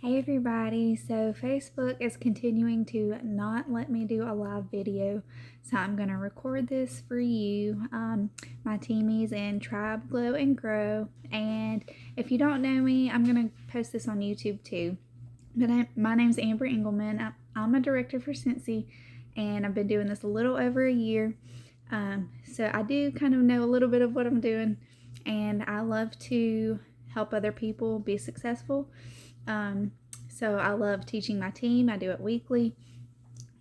Hey everybody, so Facebook is continuing to not let me do a live video, so I'm going to record this for you, my teamies in Tribe Glow and Grow, and if you don't know me, I'm going to post this on YouTube too. But my name's Amber Engelman. I'm a director for Scentsy, and I've been doing this a little over a year, so I do kind of know a little bit of what I'm doing, and I love to help other people be successful. So I love teaching my team. I do it weekly,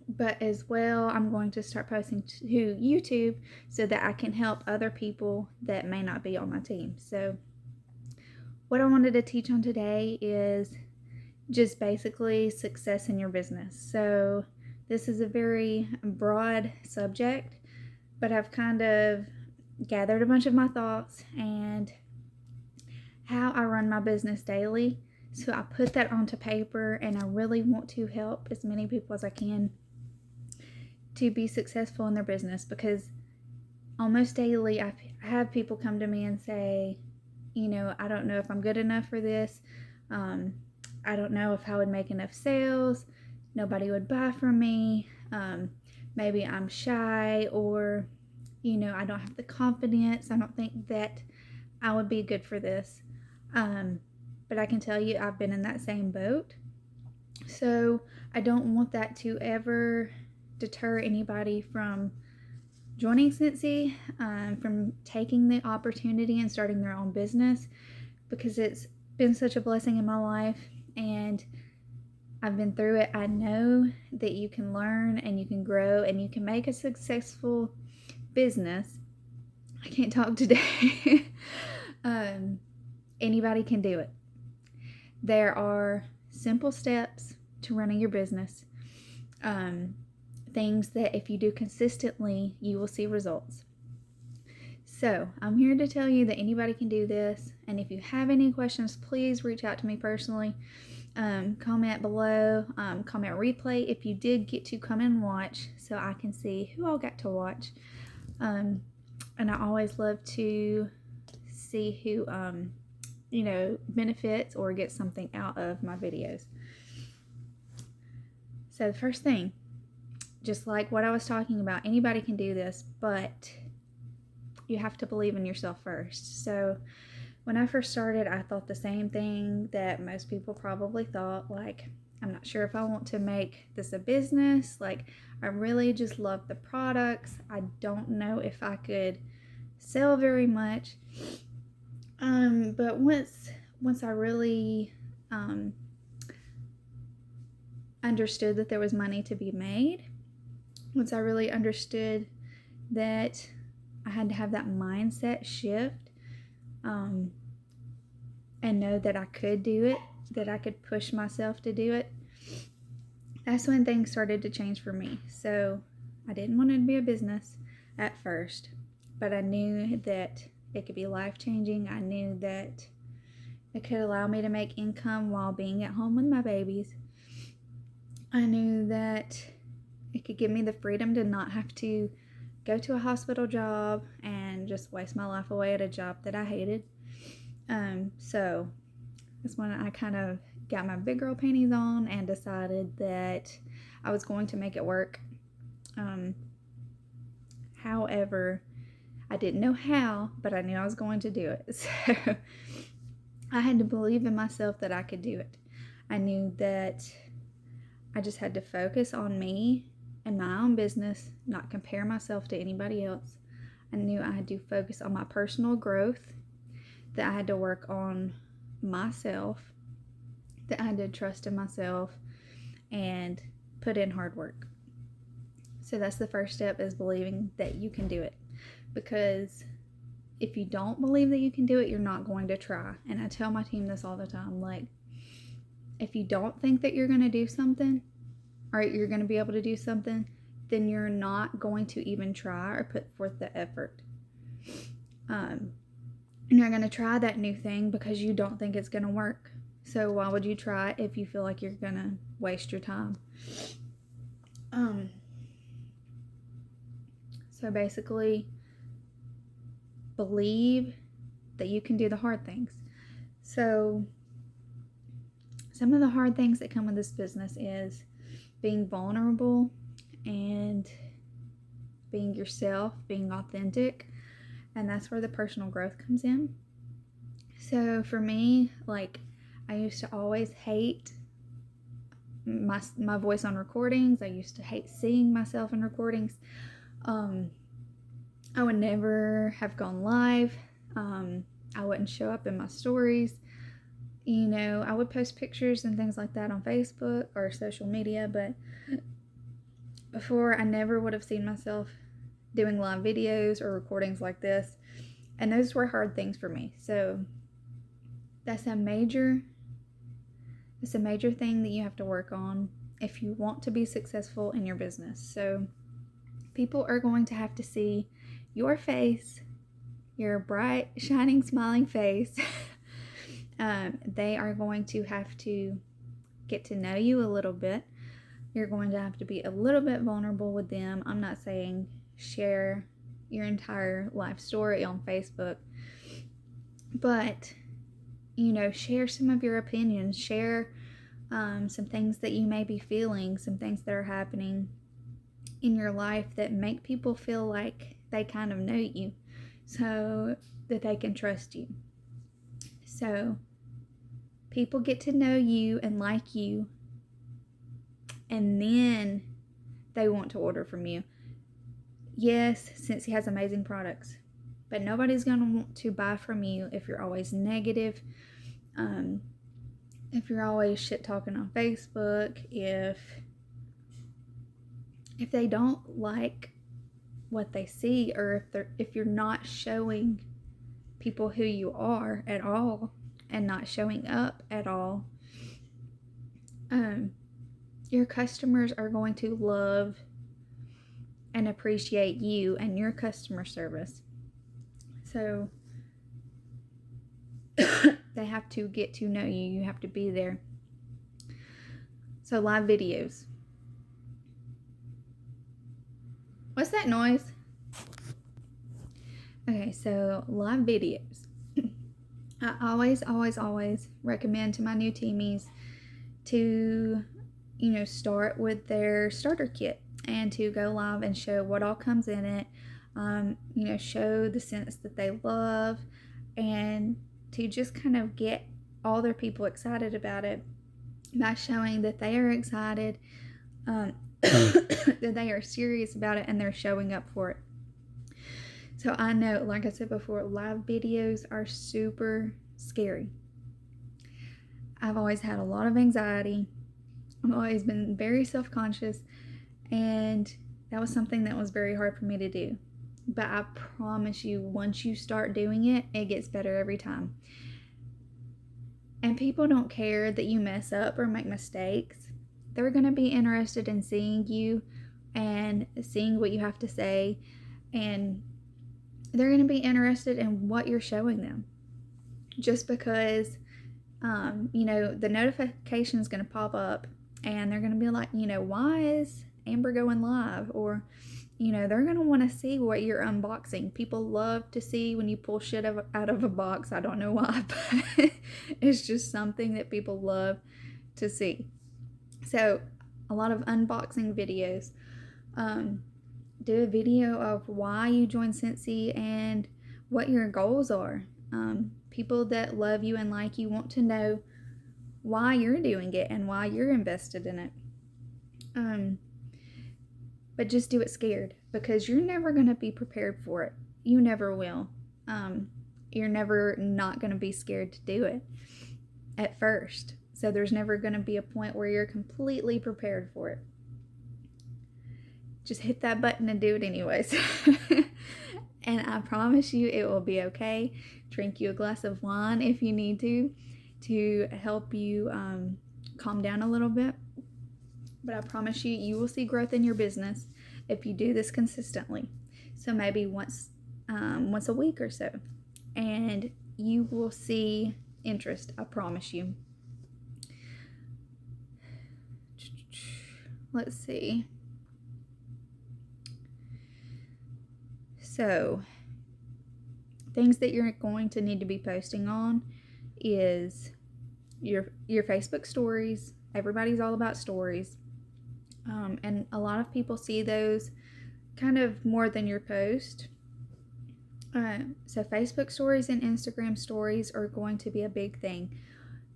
but as well, I'm going to start posting to YouTube so that I can help other people that may not be on my team. So what I wanted to teach on today is just basically success in your business. So this is a very broad subject, but I've kind of gathered a bunch of my thoughts and how I run my business daily. So I put that onto paper, and I really want to help as many people as I can to be successful in their business, because almost daily I have people come to me and say, I don't know if I'm good enough for this. I don't know if I would make enough sales. Nobody would buy from me. Maybe I'm shy, or, I don't have the confidence. I don't think that I would be good for this. But I can tell you I've been in that same boat. So I don't want that to ever deter anybody from joining Scentsy, from taking the opportunity and starting their own business, because it's been such a blessing in my life and I've been through it. I know that you can learn and you can grow and you can make a successful business. I can't talk today. Anybody can do it. There are simple steps to running your business, things that if you do consistently, you will see results. So I'm here to tell you that anybody can do this, and if you have any questions, please reach out to me personally. Comment below, comment replay if you did get to come and watch, so I can see who all got to watch. And I always love to see who benefits or gets something out of my videos. So the first thing, just like what I was talking about, anybody can do this, but you have to believe in yourself first. So when I first started, I thought the same thing that most people probably thought, like, I'm not sure if I want to make this a business. Like, I really just love the products. I don't know if I could sell very much. But once I really understood that there was money to be made, once I really understood that I had to have that mindset shift, and know that I could do it, that I could push myself to do it, that's when things started to change for me. So I didn't want it to be a business at first, but I knew that it could be life-changing. I knew that it could allow me to make income while being at home with my babies. I knew that it could give me the freedom to not have to go to a hospital job and just waste my life away at a job that I hated. So that's when I kind of got my big girl panties on and decided that I was going to make it work. However, I didn't know how, but I knew I was going to do it. So I had to believe in myself that I could do it. I knew that I just had to focus on me and my own business, not compare myself to anybody else. I knew I had to focus on my personal growth, that I had to work on myself, that I had to trust in myself and put in hard work. So that's the first step, is believing that you can do it. Because if you don't believe that you can do it, you're not going to try. And I tell my team this all the time, like, if you don't think that you're going to do something, or you're going to be able to do something, then you're not going to even try or put forth the effort. And you're going to try that new thing because you don't think it's going to work. So why would you try it if you feel like you're going to waste your time? So basically, believe that you can do the hard things. So some of the hard things that come with this business is being vulnerable and being yourself, being authentic, and that's where the personal growth comes in. So for me, like, I used to always hate my voice on recordings. I used to hate seeing myself in recordings. I would never have gone live. I wouldn't show up in my stories. You know, I would post pictures and things like that on Facebook or social media, but before, I never would have seen myself doing live videos or recordings like this, and those were hard things for me. So that's a major thing that you have to work on if you want to be successful in your business. So people are going to have to see your face, your bright, shining, smiling face. They are going to have to get to know you a little bit. You're going to have to be a little bit vulnerable with them. I'm not saying share your entire life story on Facebook, but, you know, share some of your opinions, share some things that you may be feeling, some things that are happening in your life that make people feel like they kind of know you, so that they can trust you. So people get to know you and like you, and then they want to order from you. Yes, Scentsy has amazing products, but nobody's going to want to buy from you if you're always negative, if you're always shit talking on Facebook, if they don't like what they see, or if you're not showing people who you are at all and not showing up at all. Your customers are going to love and appreciate you and your customer service. So they have to get to know you. You have to be there. So live videos. What's that noise? Okay, so live videos. I always recommend to my new teamies to, you know, start with their starter kit and to go live and show what all comes in it. You know, show the scents that they love, and to just kind of get all their people excited about it by showing that they are excited, that they are serious about it, and they're showing up for it. So I know, like I said before, live videos are super scary. I've always had a lot of anxiety. I've always been very self-conscious, and that was something that was very hard for me to do. But I promise you, once you start doing it, it gets better every time. And people don't care that you mess up or make mistakes. They're going to be interested in seeing you and seeing what you have to say, and they're going to be interested in what you're showing them. Just because, you know, the notification is going to pop up, and they're going to be like, you know, why is Amber going live? Or, you know, they're going to want to see what you're unboxing. People love to see when you pull shit out of a box. I don't know why, but it's just something that people love to see. So a lot of unboxing videos. Do a video of why you joined Scentsy and what your goals are. People that love you and like you want to know why you're doing it and why you're invested in it. But just do it scared, because you're never going to be prepared for it. You never will. You're never not going to be scared to do it at first. So there's never going to be a point where you're completely prepared for it. Just hit that button and do it anyways. And I promise you it will be okay. Drink you a glass of wine if you need to help you calm down a little bit. But I promise you, you will see growth in your business if you do this consistently. So maybe once a week or so, and you will see interest. I promise you. Let's see. So, things that you're going to need to be posting on is your Facebook stories. Everybody's all about stories. And a lot of people see those kind of more than your post. So Facebook stories and Instagram stories are going to be a big thing.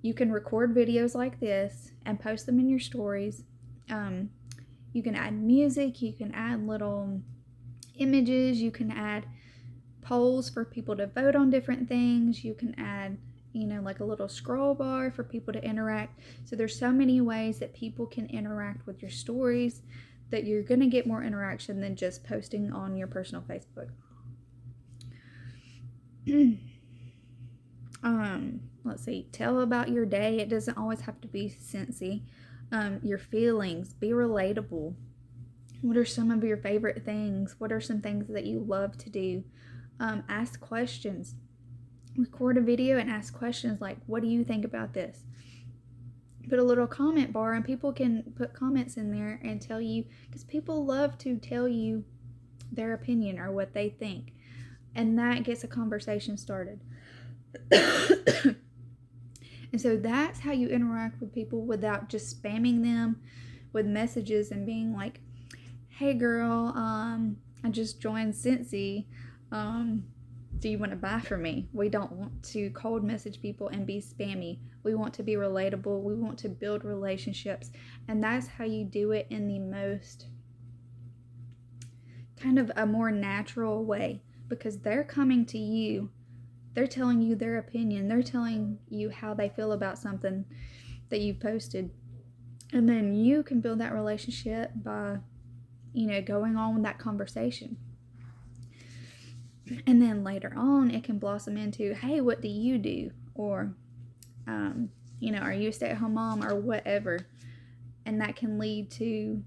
You can record videos like this and post them in your stories. You can add music, you can add little images, you can add polls for people to vote on different things, you can add, like a little scroll bar for people to interact. So there's so many ways that people can interact with your stories that you're going to get more interaction than just posting on your personal Facebook. Let's see, tell about your day. It doesn't always have to be Scentsy. Your feelings, be relatable. What are some of your favorite things? What are some things that you love to do? Ask questions. Record a video and ask questions like, what do you think about this? Put a little comment bar and people can put comments in there and tell you, because people love to tell you their opinion or what they think. And that gets a conversation started. And so that's how you interact with people without just spamming them with messages and being like, hey girl, I just joined Scentsy. Do you want to buy from me? We don't want to cold message people and be spammy. We want to be relatable. We want to build relationships. And that's how you do it in the most kind of a more natural way, because they're coming to you. They're telling you their opinion. They're telling you how they feel about something that you posted. And then you can build that relationship by, going on with that conversation. And then later on, it can blossom into, hey, what do you do? Or, are you a stay-at-home mom or whatever? And that can lead to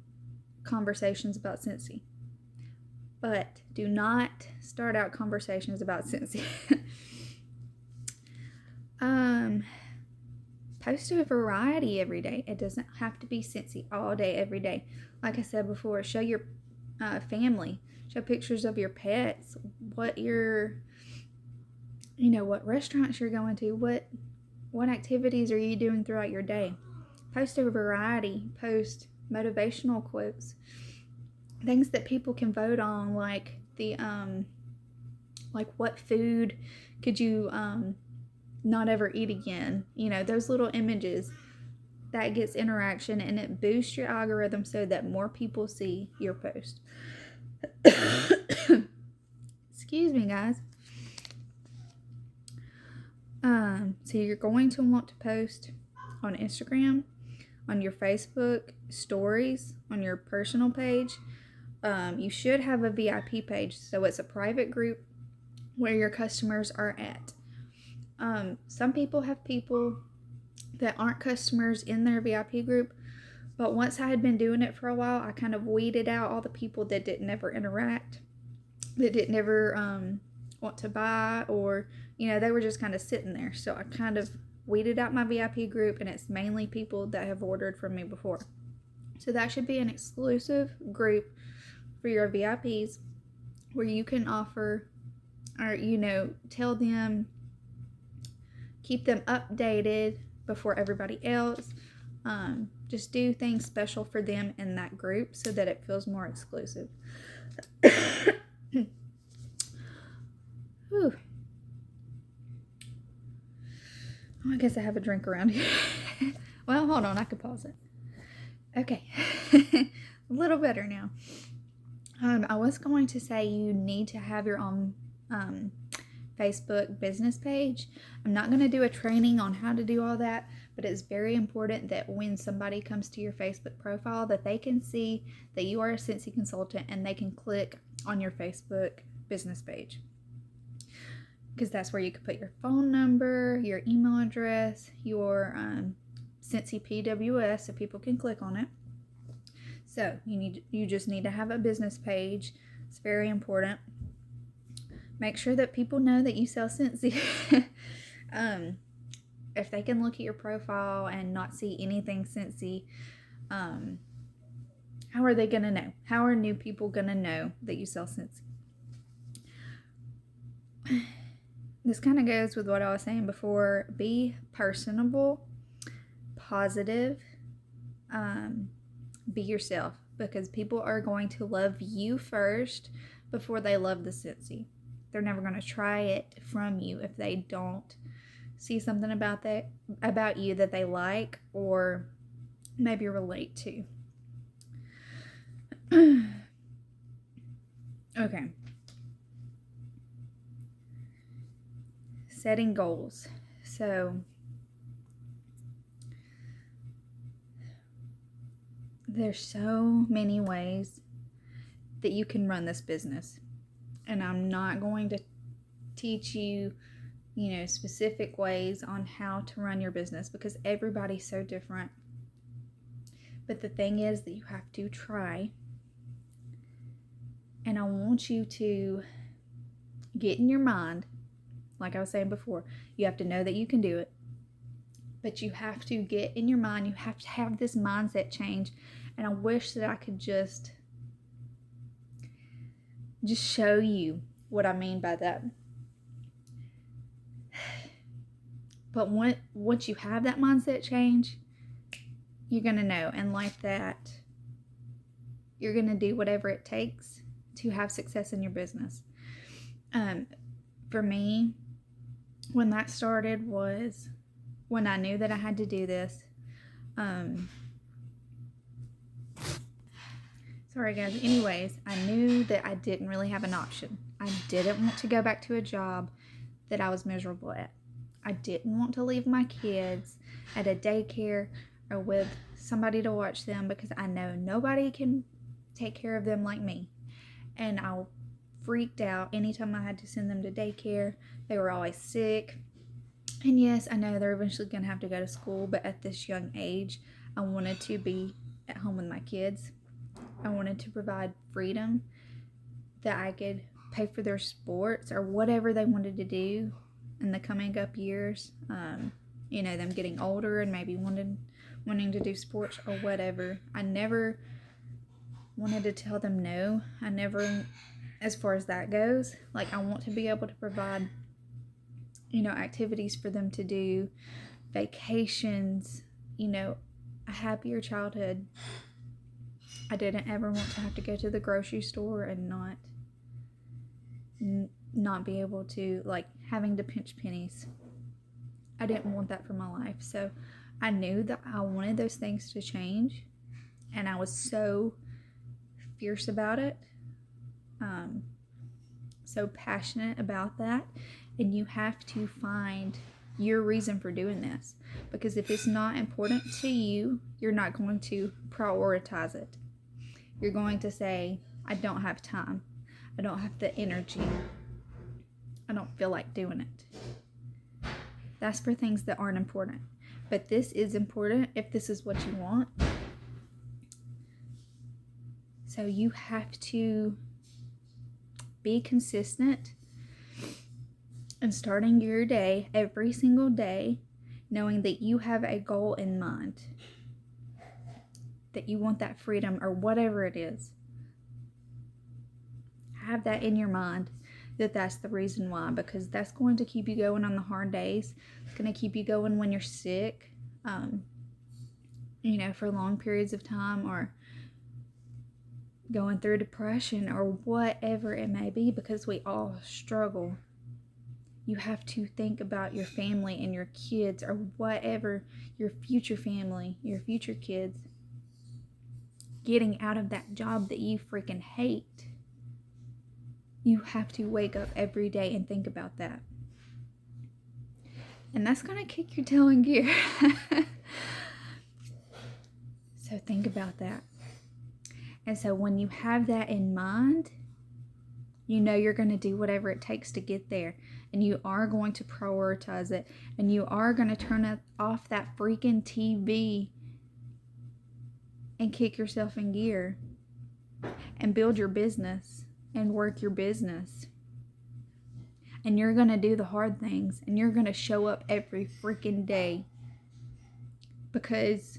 conversations about Scentsy. But do not start out conversations about Scentsy. Post a variety every day. It doesn't have to be Scentsy all day, every day. Like I said before, show your family. Show pictures of your pets, what restaurants you're going to, what activities are you doing throughout your day. Post a variety. Post motivational quotes. Things that people can vote on, like like what food could you not ever eat again. Those little images, that gets interaction and it boosts your algorithm so that more people see your post. Excuse me, guys. So you're going to want to post on Instagram, on your Facebook stories, on your personal page. You should have a VIP page, so it's a private group where your customers are at. Some people have people that aren't customers in their VIP group, but once I had been doing it for a while, I kind of weeded out all the people that didn't ever interact, that didn't ever want to buy, or they were just kind of sitting there. So I kind of weeded out my VIP group, and it's mainly people that have ordered from me before. So that should be an exclusive group for your VIPs where you can offer, or tell them, keep them updated before everybody else. Just do things special for them in that group so that it feels more exclusive. Whew. I guess I have a drink around here. Well, hold on, I could pause it. Okay. A little better now. I was going to say you need to have your own Facebook business page. I'm not going to do a training on how to do all that, but it's very important that when somebody comes to your Facebook profile that they can see that you are a Scentsy consultant and they can click on your Facebook business page. Because that's where you can put your phone number, your email address, your Scentsy PWS so people can click on it. So you just need to have a business page. It's very important. Make sure that people know that you sell Scentsy. If they can look at your profile and not see anything Scentsy, how are they going to know? How are new people going to know that you sell Scentsy? This kind of goes with what I was saying before. Be personable. positive. Be yourself, because people are going to love you first before they love the Scentsy. They're never going to try it from you if they don't see something about you that they like or maybe relate to. Okay. Setting goals. So there's so many ways that you can run this business. And I'm not going to teach you, specific ways on how to run your business because everybody's so different. But the thing is that you have to try. And I want you to get in your mind, like I was saying before, you have to know that you can do it. But you have to get in your mind, you have to have this mindset change. And I wish that I could just show you what I mean by that. But once you have that mindset change, you're going to know. And like that, you're going to do whatever it takes to have success in your business. For me, when that started was when I knew that I had to do this. Sorry guys. Anyways, I knew that I didn't really have an option. I didn't want to go back to a job that I was miserable at. I didn't want to leave my kids at a daycare or with somebody to watch them because I know nobody can take care of them like me. And I freaked out anytime I had to send them to daycare. They were always sick. And yes, I know they're eventually going to have to go to school, but at this young age, I wanted to be at home with my kids. I wanted to provide freedom that I could pay for their sports or whatever they wanted to do in the coming up years. Them getting older and maybe wanting to do sports or whatever. I never wanted to tell them no. I never, as far as that goes, like I want to be able to provide, activities for them to do, vacations, a happier childhood. I didn't ever want to have to go to the grocery store and not be able to, like, having to pinch pennies. I didn't want that for my life. So I knew that I wanted those things to change, and I was so fierce about it, so passionate about that. And you have to find your reason for doing this, because if it's not important to you, you're not going to prioritize it. You're going to say, I don't have time, I don't have the energy, I don't feel like doing it. That's for things that aren't important. But this is important if this is what you want. So you have to be consistent and starting your day every single day knowing that you have a goal in mind, that you want that freedom or whatever it is. Have that in your mind, that that's the reason why, because that's going to keep you going on the hard days. It's going to keep you going when you're sick, for long periods of time, or going through depression or whatever it may be, because we all struggle. You have to think about your family and your kids, or whatever, your future family, your future kids, getting out of that job that you freaking hate. You have to wake up every day and think about that. And that's going to kick your tail in gear. So think about that. And so when you have that in mind, you know you're going to do whatever it takes to get there. And you are going to prioritize it. And you are going to turn off that freaking TV and kick yourself in gear and build your business and work your business. And you're going to do the hard things, and you're going to show up every freaking day, because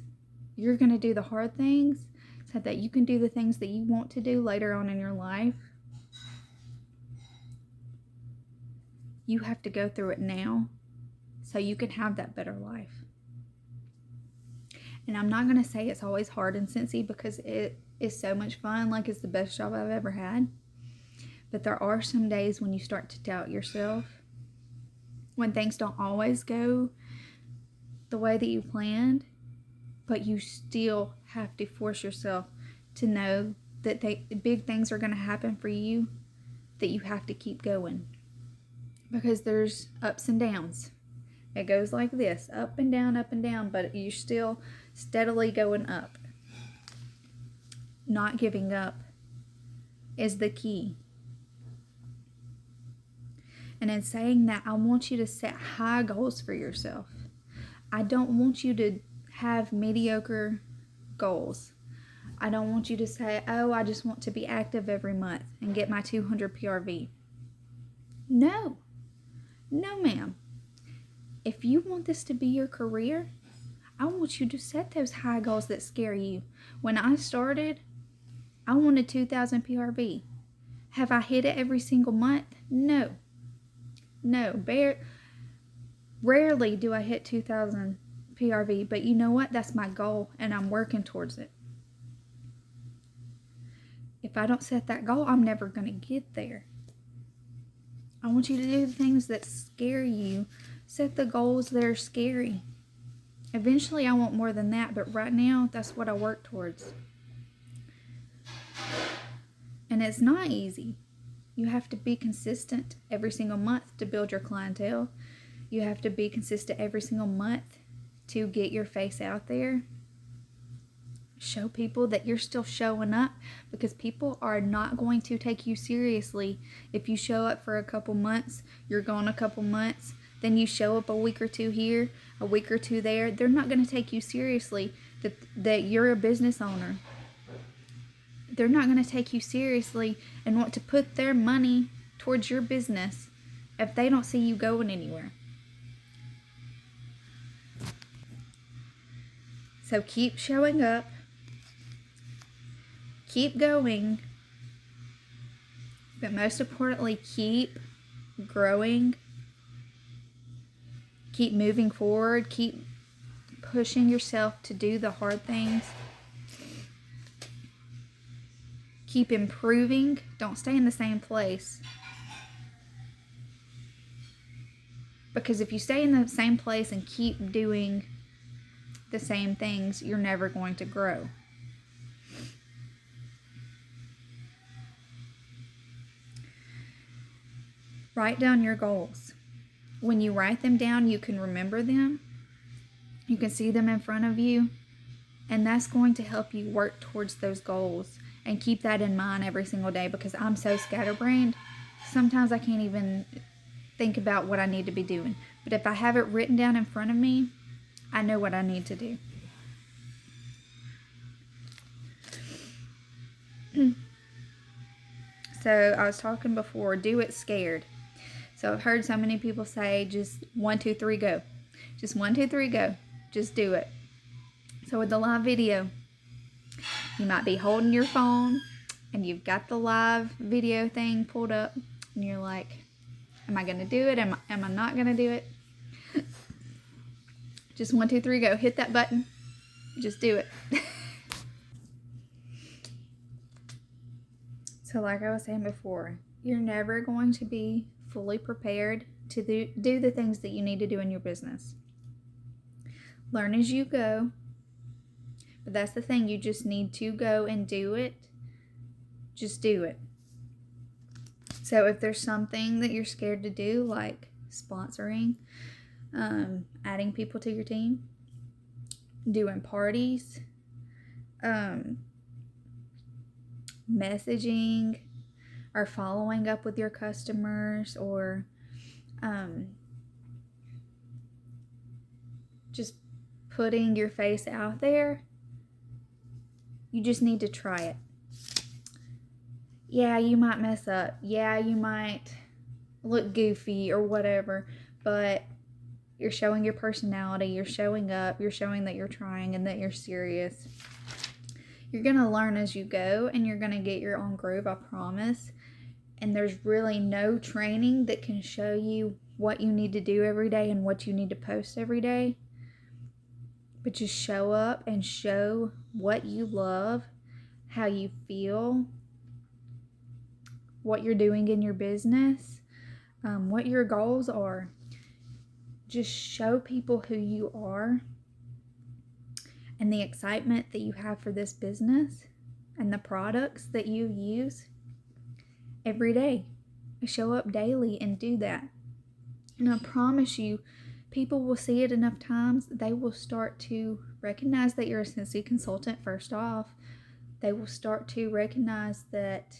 you're going to do the hard things so that you can do the things that you want to do later on in your life. You have to go through it now so you can have that better life. And I'm not going to say it's always hard in Scentsy because it is so much fun. Like, it's the best job I've ever had. But there are some days when you start to doubt yourself, when things don't always go the way that you planned, but you still have to force yourself to know that big things are going to happen for you, that you have to keep going. Because there's ups and downs. It goes like this, up and down, but you're still steadily going up. Not giving up is the key. And in saying that, I want you to set high goals for yourself. I don't want you to have mediocre goals. I don't want you to say, oh, I just want to be active every month and get my 200 PRV. No, ma'am. If you want this to be your career, I want you to set those high goals that scare you. When I started, I wanted 2,000 PRV. Have I hit it every single month? No. Rarely do I hit 2,000 PRV, but you know what? That's my goal, and I'm working towards it. If I don't set that goal, I'm never going to get there. I want you to do the things that scare you. Set the goals that are scary. Eventually, I want more than that, but right now, that's what I work towards. And it's not easy. You have to be consistent every single month to build your clientele. You have to be consistent every single month to get your face out there. Show people that you're still showing up, because people are not going to take you seriously if you show up for a couple months, you're gone a couple months, then you show up a week or two here, a week or two there. They're not going to take you seriously that you're a business owner. They're not going to take you seriously and want to put their money towards your business if they don't see you going anywhere. So keep showing up. Keep going. But most importantly, keep growing. Keep moving forward. Keep pushing yourself to do the hard things. Keep improving. Don't stay in the same place. Because if you stay in the same place and keep doing the same things, you're never going to grow. Write down your goals. When you write them down, you can remember them. You can see them in front of you. And that's going to help you work towards those goals. And keep that in mind every single day, because I'm so scatterbrained. Sometimes I can't even think about what I need to be doing. But if I have it written down in front of me, I know what I need to do. So I was talking before, do it scared. So I've heard so many people say, just 1, 2, 3, go. Just 1, 2, 3, go. Just do it. So with the live video, you might be holding your phone and you've got the live video thing pulled up and you're like, am I going to do it? Am I not going to do it? Just 1, 2, 3, go. Hit that button. Just do it. So like I was saying before, you're never going to be fully prepared to do the things that you need to do in your business. Learn as you go. But that's the thing, you just need to go and do it. Just do it. So if there's something that you're scared to do, like sponsoring, adding people to your team, doing parties, messaging, or following up with your customers, or just putting your face out there, you just need to try it. Yeah, you might mess up. Yeah, you might look goofy or whatever, but you're showing your personality, you're showing up, you're showing that you're trying and that you're serious. You're going to learn as you go, and you're going to get your own groove, I promise. And there's really no training that can show you what you need to do every day and what you need to post every day but just show up and show what you love, how you feel, what you're doing in your business, what your goals are. Just show people who you are and the excitement that you have for this business and the products that you use every day. Show up daily and do that. And I promise you, people will see it enough times, they will start to recognize that you're a Scentsy consultant first off. They will start to recognize that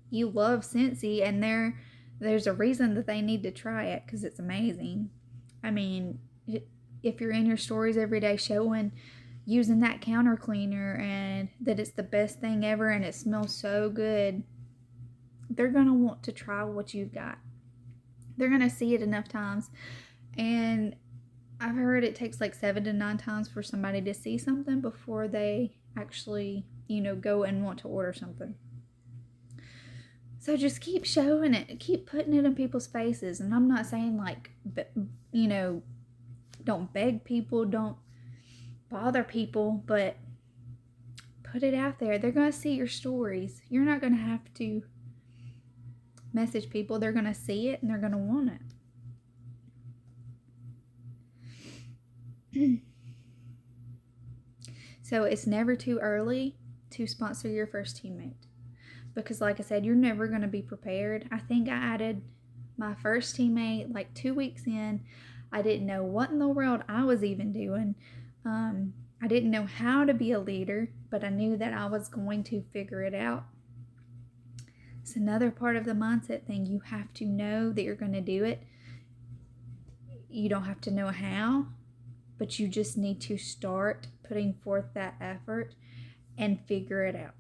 you love Scentsy, and there's a reason that they need to try it because it's amazing. I mean, if you're in your stories every day showing using that counter cleaner and that it's the best thing ever and it smells so good, they're going to want to try what you've got. They're going to see it enough times. And I've heard it takes like 7 to 9 times for somebody to see something before they actually, go and want to order something. So just keep showing it, keep putting it in people's faces. And I'm not saying like, don't beg people, don't bother people, but put it out there. They're going to see your stories. You're not going to have to message people. They're going to see it and they're going to want it. So it's never too early to sponsor your first teammate, because like I said, you're never going to be prepared. I think I added my first teammate like 2 weeks in. I didn't know what in the world I was even doing. I didn't know how to be a leader, but I knew that I was going to figure it out. It's another part of the mindset thing. You have to know that you're going to do it. You don't have to know how, but you just need to start putting forth that effort and figure it out.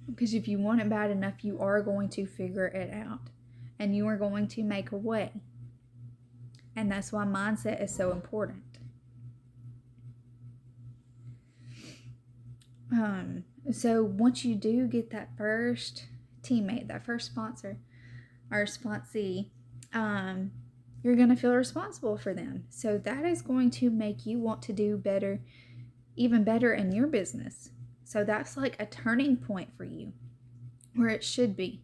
Because if you want it bad enough, you are going to figure it out and you are going to make a way. And that's why mindset is so important. So once you do get that first teammate, that first sponsor or sponsee, you're going to feel responsible for them. So that is going to make you want to do better, even better in your business. So that's like a turning point for you, where it should be.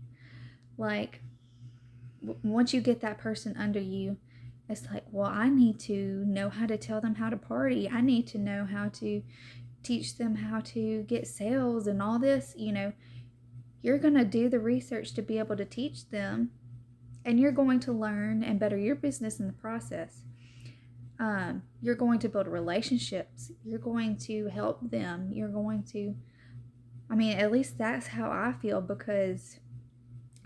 Like, once you get that person under you, it's like, well, I need to know how to tell them how to party. I need to know how to teach them how to get sales and all this. You're going to do the research to be able to teach them, and you're going to learn and better your business in the process. You're going to build relationships. You're going to help them. You're going to, at least that's how I feel, because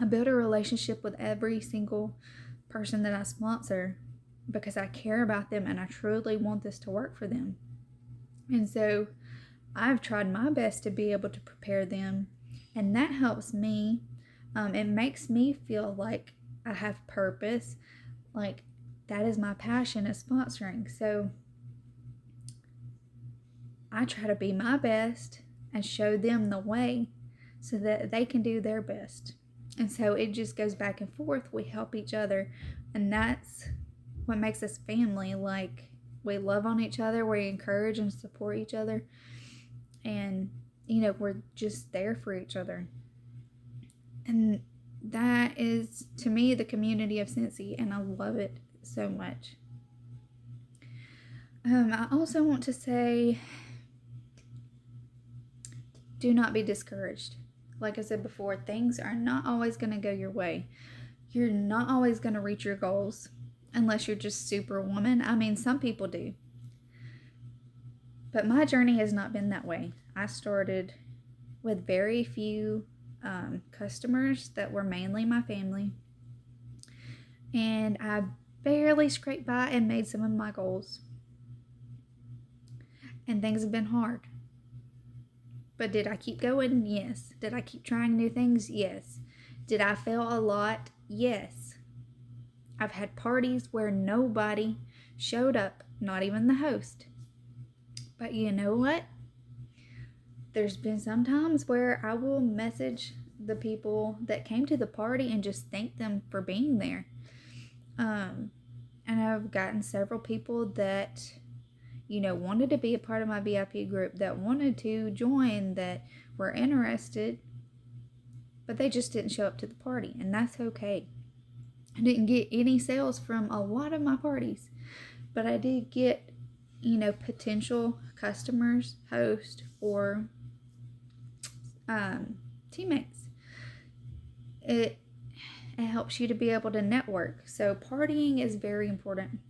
I build a relationship with every single person that I sponsor because I care about them and I truly want this to work for them. And so I've tried my best to be able to prepare them, and that helps me. It makes me feel like I have purpose, like that is my passion, is sponsoring. So I try to be my best and show them the way so that they can do their best. And so it just goes back and forth. We help each other, and that's what makes us family. Like, we love on each other, we encourage and support each other, and we're just there for each other. And that is, to me, the community of Scentsy, and I love it so much. I also want to say, do not be discouraged. Like I said before, things are not always going to go your way. You're not always going to reach your goals unless you're just superwoman. Some people do. But my journey has not been that way. I started with very few customers that were mainly my family. And I barely scraped by and made some of my goals. And things have been hard. But did I keep going? Yes. Did I keep trying new things? Yes. Did I fail a lot? Yes. I've had parties where nobody showed up, not even the host. But you know what? There's been some times where I will message the people that came to the party and just thank them for being there. And I've gotten several people that, wanted to be a part of my VIP group, that wanted to join, that were interested, but they just didn't show up to the party, and that's okay. I didn't get any sales from a lot of my parties, but I did get, potential customers, hosts, or teammates. It helps you to be able to network. So partying is very important.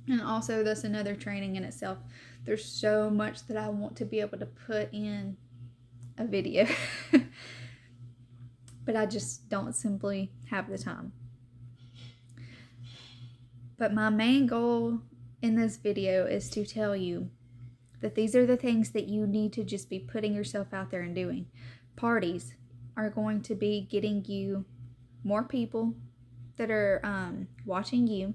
And also, that's another training in itself. There's so much that I want to be able to put in a video, but I just don't simply have the time. But my main goal in this video is to tell you that these are the things that you need to just be putting yourself out there and doing. Parties are going to be getting you more people that are watching you.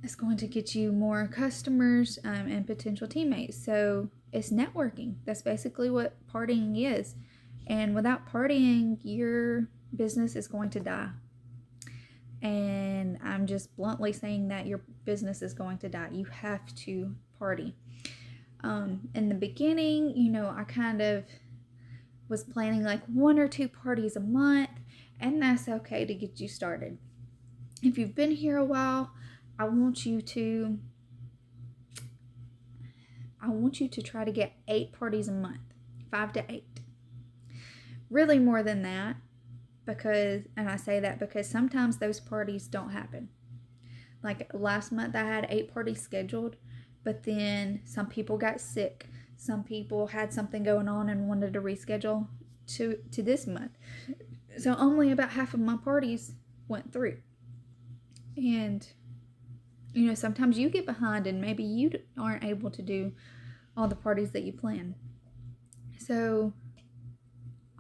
It's going to get you more customers and potential teammates. So it's networking. That's basically what partying is. And without partying, your business is going to die. And I'm just bluntly saying that your business is going to die. You have to party. In the beginning, I kind of was planning like 1 or 2 parties a month, and that's okay to get you started. If you've been here a while, I want you to try to get 8 parties a month, 5 to 8. Really more than that, and I say that because sometimes those parties don't happen. Like last month I had 8 parties scheduled, but then some people got sick. Some people had something going on and wanted to reschedule to this month. So only about half of my parties went through. And sometimes you get behind and maybe you aren't able to do all the parties that you plan. So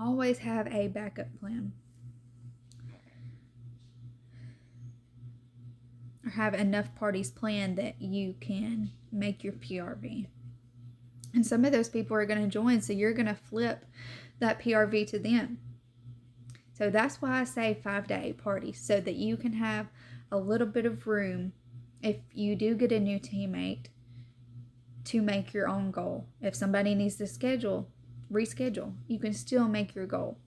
always have a backup plan. Or have enough parties planned that you can make your PRV. And some of those people are going to join, so you're going to flip that PRV to them. So that's why I say 5 to 8 parties, so that you can have a little bit of room if you do get a new teammate to make your own goal. If somebody needs to reschedule, you can still make your goal.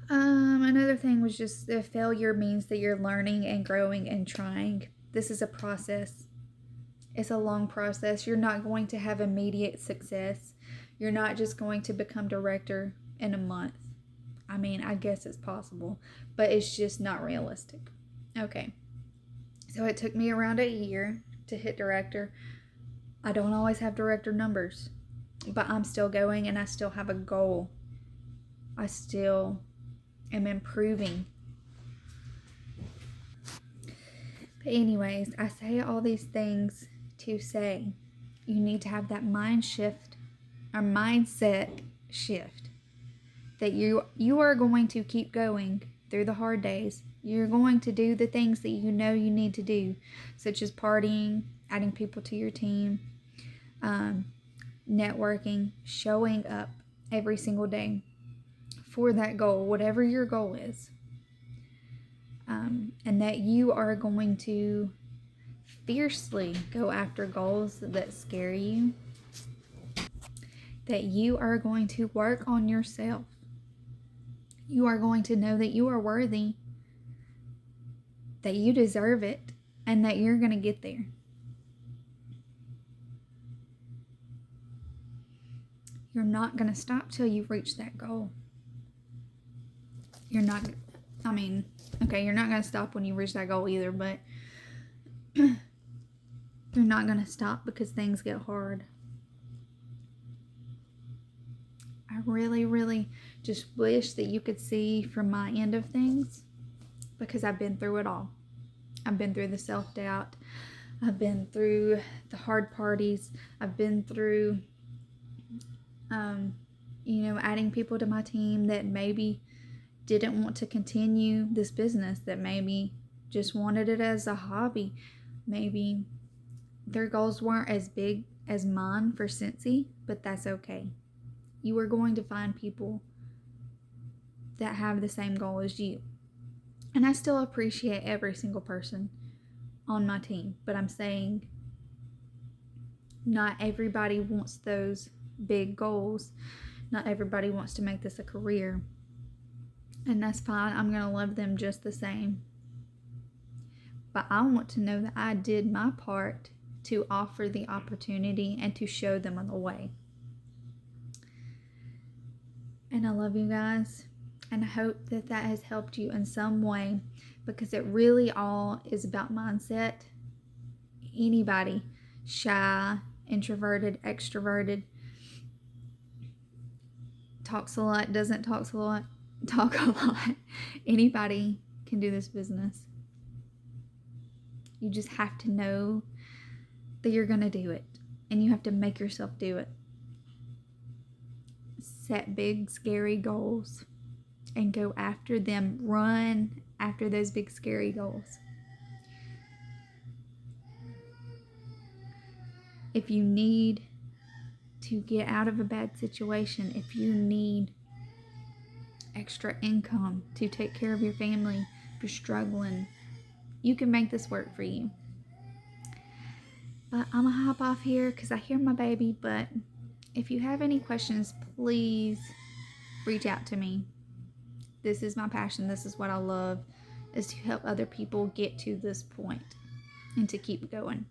Another thing was just the failure means that you're learning and growing and trying. This is a process. It's a long process. You're not going to have immediate success. You're not just going to become director in a month. I mean, I guess it's possible, but it's just not realistic. Okay. So it took me around a year to hit director. I don't always have director numbers, but I'm still going and I still have a goal. I still am improving. But anyways, I say all these things to say you need to have that mindset shift, that you are going to keep going through the hard days. You're going to do the things that you know you need to do, such as partying, adding people to your team, networking, showing up every single day for that goal, whatever your goal is. And that you are going to fiercely go after goals that scare you. That you are going to work on yourself. You are going to know that you are worthy, that you deserve it, and that you're going to get there. You're not going to stop till you reach that goal. You're not going to stop when you reach that goal either, but you're not going to stop because things get hard. I really, really just wish that you could see from my end of things, because I've been through it all. I've been through the self-doubt. I've been through the hard parties. I've been through, adding people to my team that maybe didn't want to continue this business, that maybe just wanted it as a hobby. Maybe their goals weren't as big as mine for Scentsy, but that's okay. You are going to find people that have the same goal as you. And I still appreciate every single person. on my team, but I'm saying not everybody wants those big goals. Not everybody wants to make this a career, and that's fine. I'm going to love them just the same. But I want to know that I did my part to offer the opportunity and to show them on the way. And I love you guys, and I hope that that has helped you in some way, because it really all is about mindset. Anybody, shy, introverted, extroverted, talks a lot, doesn't talk a lot, anybody can do this business. You just have to know that you're going to do it, and you have to make yourself do it. Set big, scary goals and go after them. Run after those big, scary goals. If you need to get out of a bad situation, if you need extra income to take care of your family, if you're struggling, you can make this work for you. But I'm gonna hop off here because I hear my baby. But if you have any questions, please reach out to me. This is my passion. This is what I love, is to help other people get to this point and to keep going.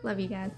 Love you guys.